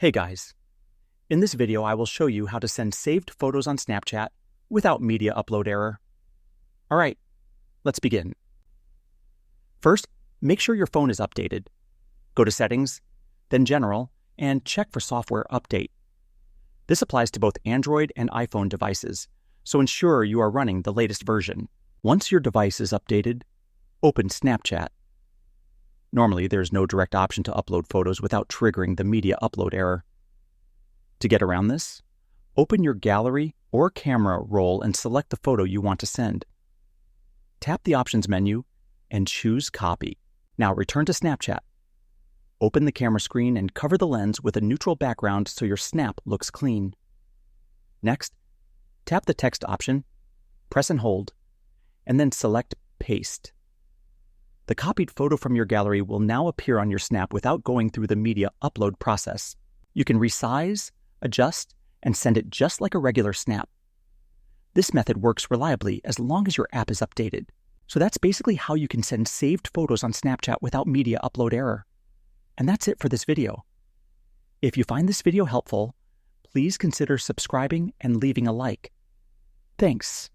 Hey guys, in this video I will show you how to send saved photos on Snapchat without media upload error. Alright, let's begin. First, make sure your phone is updated. Go to Settings, then General, and check for Software Update. This applies to both Android and iPhone devices, so ensure you are running the latest version. Once your device is updated, open Snapchat. Normally, there's no direct option to upload photos without triggering the media upload error. To get around this, open your gallery or camera roll and select the photo you want to send. Tap the Options menu and choose Copy. Now return to Snapchat. Open the camera screen and cover the lens with a neutral background so your snap looks clean. Next, tap the text option, press and hold, and then select Paste. The copied photo from your gallery will now appear on your snap without going through the media upload process. You can resize, adjust, and send it just like a regular snap. This method works reliably as long as your app is updated. So that's basically how you can send saved photos on Snapchat without media upload error. And that's it for this video. If you find this video helpful, please consider subscribing and leaving a like. Thanks.